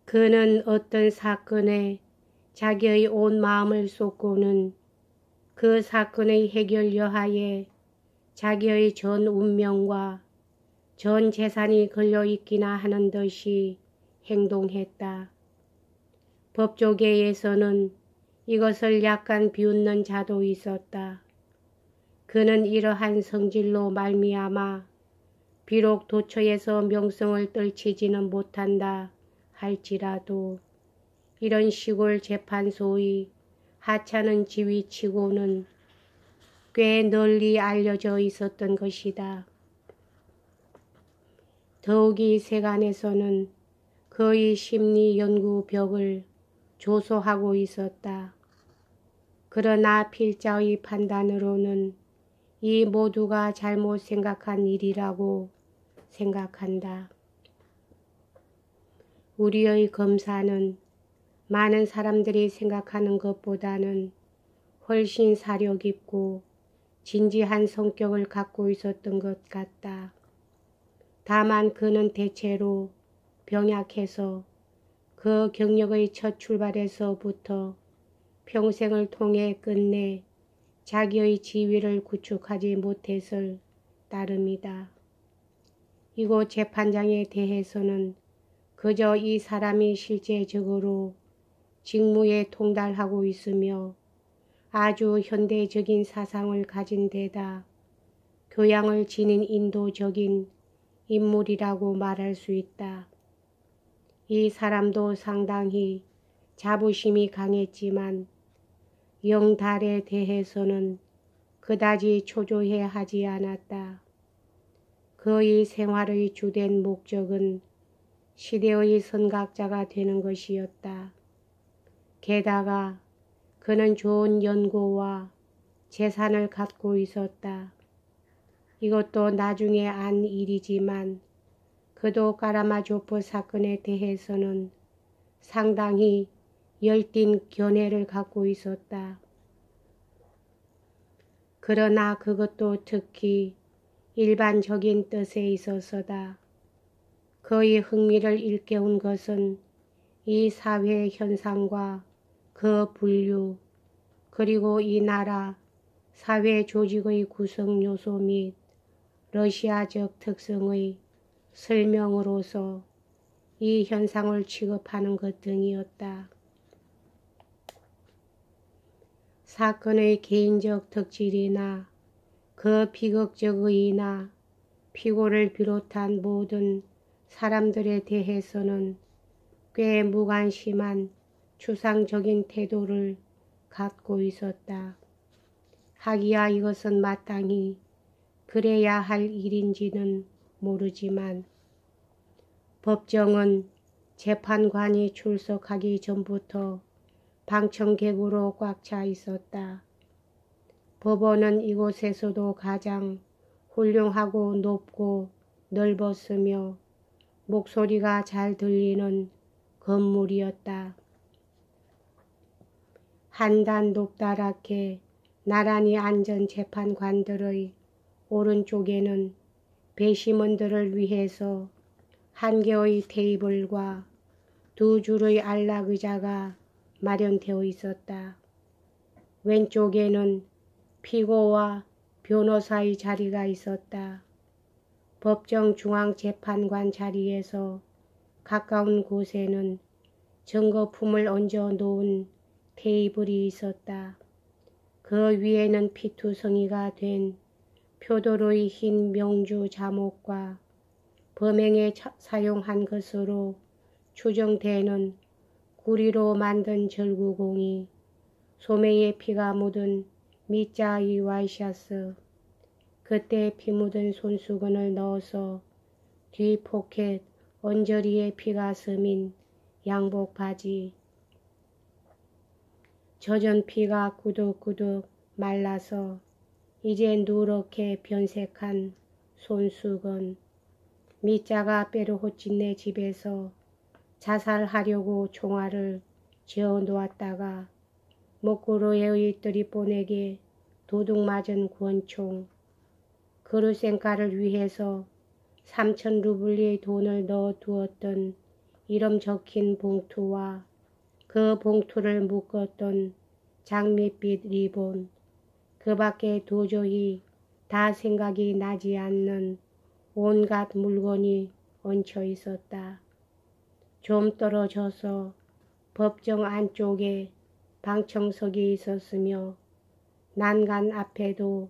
그는 어떤 사건에 자기의 온 마음을 쏟고는 그 사건의 해결 여하에 자기의 전 운명과 전 재산이 걸려있기나 하는 듯이 행동했다. 법조계에서는 이것을 약간 비웃는 자도 있었다. 그는 이러한 성질로 말미암아 비록 도처에서 명성을 떨치지는 못한다 할지라도 이런 시골 재판소의 하찮은 지위치고는 꽤 널리 알려져 있었던 것이다. 더욱이 세간에서는 그의 심리연구벽을 조소하고 있었다. 그러나 필자의 판단으로는 이 모두가 잘못 생각한 일이라고 생각한다. 우리의 검사는 많은 사람들이 생각하는 것보다는 훨씬 사려 깊고 진지한 성격을 갖고 있었던 것 같다. 다만 그는 대체로 병약해서 그 경력의 첫 출발에서부터 평생을 통해 끝내 자기의 지위를 구축하지 못했을 따름이다. 이곳 재판장에 대해서는 그저 이 사람이 실제적으로 직무에 통달하고 있으며 아주 현대적인 사상을 가진 데다 교양을 지닌 인도적인 인물이라고 말할 수 있다. 이 사람도 상당히 자부심이 강했지만 영달에 대해서는 그다지 초조해 하지 않았다. 그의 생활의 주된 목적은 시대의 선각자가 되는 것이었다. 게다가 그는 좋은 연고와 재산을 갖고 있었다. 이것도 나중에 안 일이지만 그도 까라마조프 사건에 대해서는 상당히 열띤 견해를 갖고 있었다. 그러나 그것도 특히 일반적인 뜻에 있어서다. 그의 흥미를 일깨운 것은 이 사회 현상과 그 분류, 그리고 이 나라 사회 조직의 구성 요소 및 러시아적 특성의 설명으로서 이 현상을 취급하는 것 등이었다. 사건의 개인적 특질이나 그 비극적 의의나 피고를 비롯한 모든 사람들에 대해서는 꽤 무관심한 추상적인 태도를 갖고 있었다. 하기야 이것은 마땅히 그래야 할 일인지는 모르지만 법정은 재판관이 출석하기 전부터 방청객으로 꽉 차 있었다. 법원은 이곳에서도 가장 훌륭하고 높고 넓었으며 목소리가 잘 들리는 건물이었다. 한단 높다랗게 나란히 앉은 재판관들의 오른쪽에는 배심원들을 위해서 한 개의 테이블과 두 줄의 안락의자가 마련되어 있었다. 왼쪽에는 피고와 변호사의 자리가 있었다. 법정 중앙재판관 자리에서 가까운 곳에는 증거품을 얹어 놓은 테이블이 있었다. 그 위에는 피투성이가 된 표도로의 흰 명주 자목과 범행에 사용한 것으로 추정되는 구리로 만든 절구공이, 소매에 피가 묻은 밑자의 와이셔츠, 그때 피 묻은 손수건을 넣어서 뒤 포켓 언저리에 피가 스민 양복 바지, 젖은 피가 꾸덕꾸덕 말라서 이제 누렇게 변색한 손수건, 밑자가 빼르호찐네 집에서 자살하려고 총알을 지어 놓았다가 목구르에의 뜨리본에게 도둑 맞은 권총, 그루센가를 위해서 3,000루블리의 돈을 넣어 두었던 이름 적힌 봉투와 그 봉투를 묶었던 장밋빛 리본, 그 밖에 도저히 다 생각이 나지 않는 온갖 물건이 얹혀 있었다. 좀 떨어져서 법정 안쪽에 방청석이 있었으며 난간 앞에도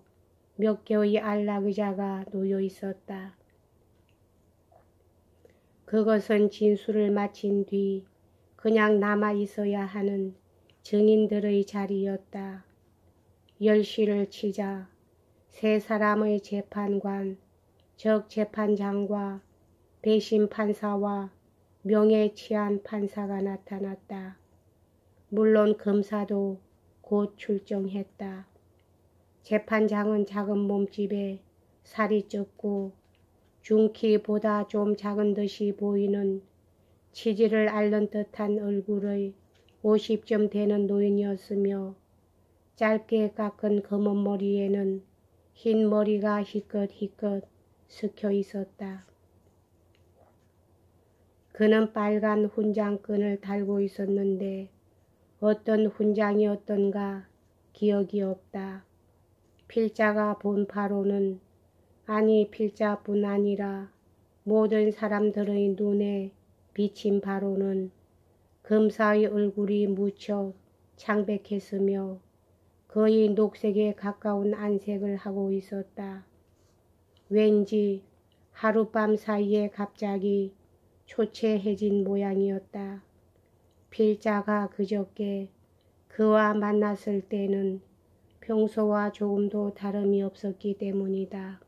몇 개의 안락의자가 놓여 있었다. 그것은 진술을 마친 뒤 그냥 남아 있어야 하는 증인들의 자리였다. 10시를 치자 세 사람의 재판관, 즉 재판장과 배심 판사와 명예치안 판사가 나타났다. 물론 검사도 곧 출정했다. 재판장은 작은 몸집에 살이 쪘고 중키보다 좀 작은 듯이 보이는 치질을 앓는 듯한 얼굴의 50쯤 되는 노인이었으며 짧게 깎은 검은 머리에는 흰 머리가 희끗희끗 스켜 있었다. 그는 빨간 훈장끈을 달고 있었는데 어떤 훈장이었던가 기억이 없다. 필자가 본 바로는, 아니 필자뿐 아니라 모든 사람들의 눈에 비친 바로는 검사의 얼굴이 무척 창백했으며 거의 녹색에 가까운 안색을 하고 있었다. 왠지 하룻밤 사이에 갑자기 초췌해진 모양이었다. 필자가 그저께 그와 만났을 때는 평소와 조금도 다름이 없었기 때문이다.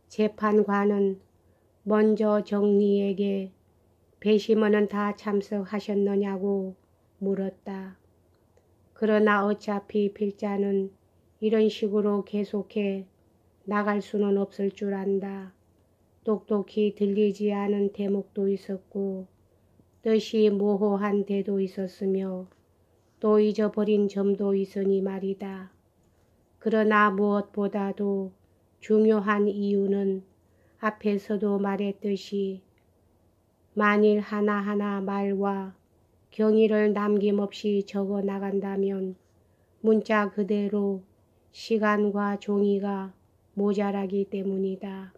재판관은 먼저 정리에게 배심원은 다 참석하셨느냐고 물었다. 그러나 어차피 필자는 이런 식으로 계속해 나갈 수는 없을 줄 안다. 똑똑히 들리지 않은 대목도 있었고 뜻이 모호한 데도 있었으며 또 잊어버린 점도 있으니 말이다. 그러나 무엇보다도 중요한 이유는 앞에서도 말했듯이 만일 하나하나 말과 경위를 남김없이 적어 나간다면 문자 그대로 시간과 종이가 모자라기 때문이다.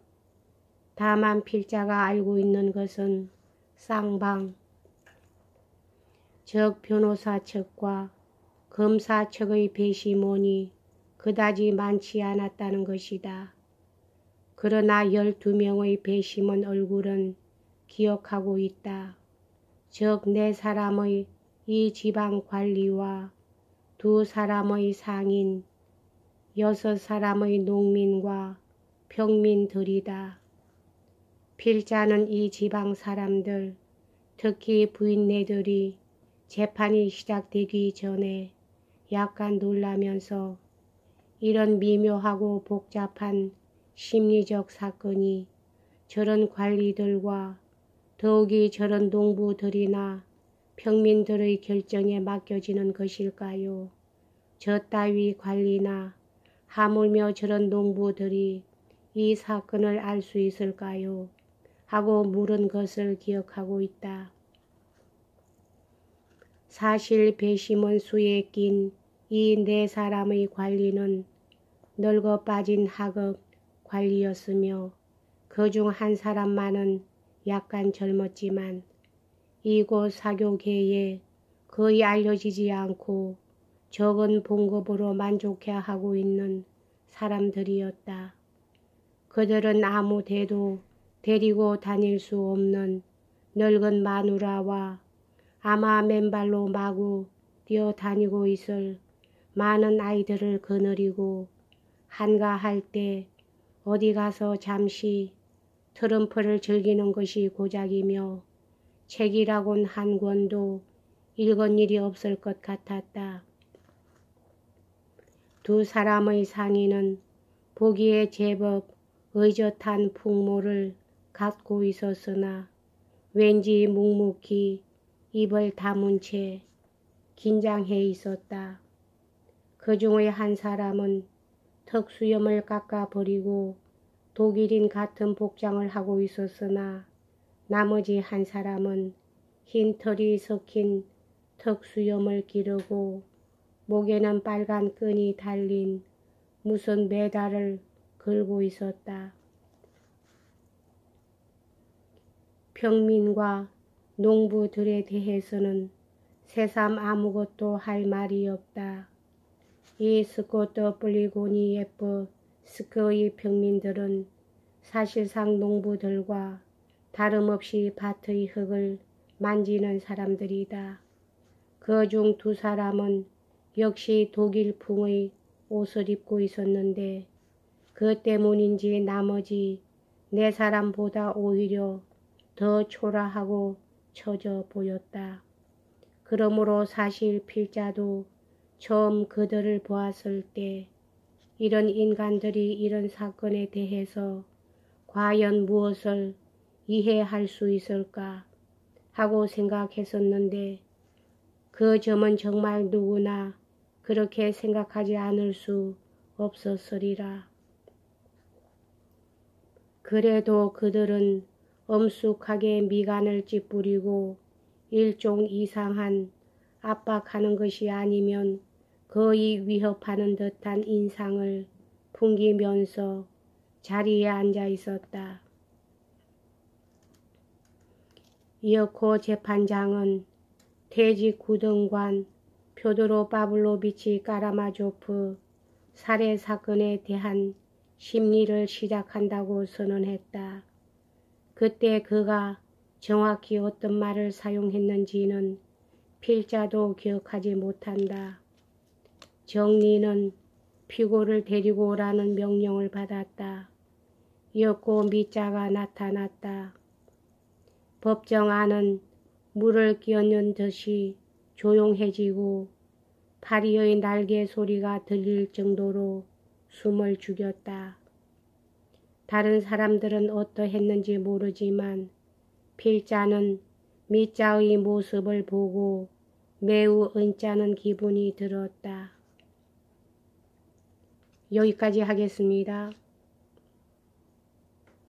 다만 필자가 알고 있는 것은 쌍방, 즉 변호사 측과 검사 측의 배심원이 그다지 많지 않았다는 것이다. 그러나 12명의 배심원 얼굴은 기억하고 있다. 즉 4사람의 이 지방 관리와 2사람의 상인, 6사람의 농민과 평민들이다. 필자는 이 지방 사람들, 특히 부인네들이 재판이 시작되기 전에 약간 놀라면서 이런 미묘하고 복잡한 심리적 사건이 저런 관리들과 더욱이 저런 농부들이나 평민들의 결정에 맡겨지는 것일까요? 저 따위 관리나 하물며 저런 농부들이 이 사건을 알 수 있을까요? 하고 물은 것을 기억하고 있다. 사실 배심원 수에 낀 이 4사람의 관리는 늙어 빠진 하급 관리였으며 그중 한 사람만은 약간 젊었지만 이곳 사교계에 거의 알려지지 않고 적은 봉급으로 만족해하고 있는 사람들이었다. 그들은 아무 데도 데리고 다닐 수 없는 늙은 마누라와 아마 맨발로 마구 뛰어다니고 있을 많은 아이들을 거느리고 한가할 때 어디 가서 잠시 트럼프를 즐기는 것이 고작이며 책이라곤 한 권도 읽은 일이 없을 것 같았다. 2사람의 상인은 보기에 제법 의젓한 풍모를 갖고 있었으나 왠지 묵묵히 입을 다문 채 긴장해 있었다. 그 중의 한 사람은 턱수염을 깎아버리고 독일인 같은 복장을 하고 있었으나 나머지 한 사람은 흰 털이 섞인 턱수염을 기르고 목에는 빨간 끈이 달린 무슨 메달을 걸고 있었다. 평민과 농부들에 대해서는 새삼 아무것도 할 말이 없다. 이 스코트 블리곤이 예뻐 스크의 평민들은 사실상 농부들과 다름없이 밭의 흙을 만지는 사람들이다. 그중 두 사람은 역시 독일풍의 옷을 입고 있었는데 그 때문인지 나머지 네 사람보다 오히려 더 초라하고 처져 보였다. 그러므로 사실 필자도 처음 그들을 보았을 때 이런 인간들이 이런 사건에 대해서 과연 무엇을 이해할 수 있을까 하고 생각했었는데 그 점은 정말 누구나 그렇게 생각하지 않을 수 없었으리라. 그래도 그들은 엄숙하게 미간을 찌푸리고 일종 이상한 압박하는 것이 아니면 거의 위협하는 듯한 인상을 풍기면서 자리에 앉아 있었다. 이어코 재판장은 퇴직 구등관 표드로 파블로비치 까라마조프 살해 사건에 대한 심리를 시작한다고 선언했다. 그때 그가 정확히 어떤 말을 사용했는지는 필자도 기억하지 못한다. 정리는 피고를 데리고 오라는 명령을 받았다. 이었고 미자가 나타났다. 법정 안은 물을 끼얹는 듯이 조용해지고 파리의 날개 소리가 들릴 정도로 숨을 죽였다. 다른 사람들은 어떠했는지 모르지만 필자는 미자의 모습을 보고 매우 언짢은 기분이 들었다. 여기까지 하겠습니다.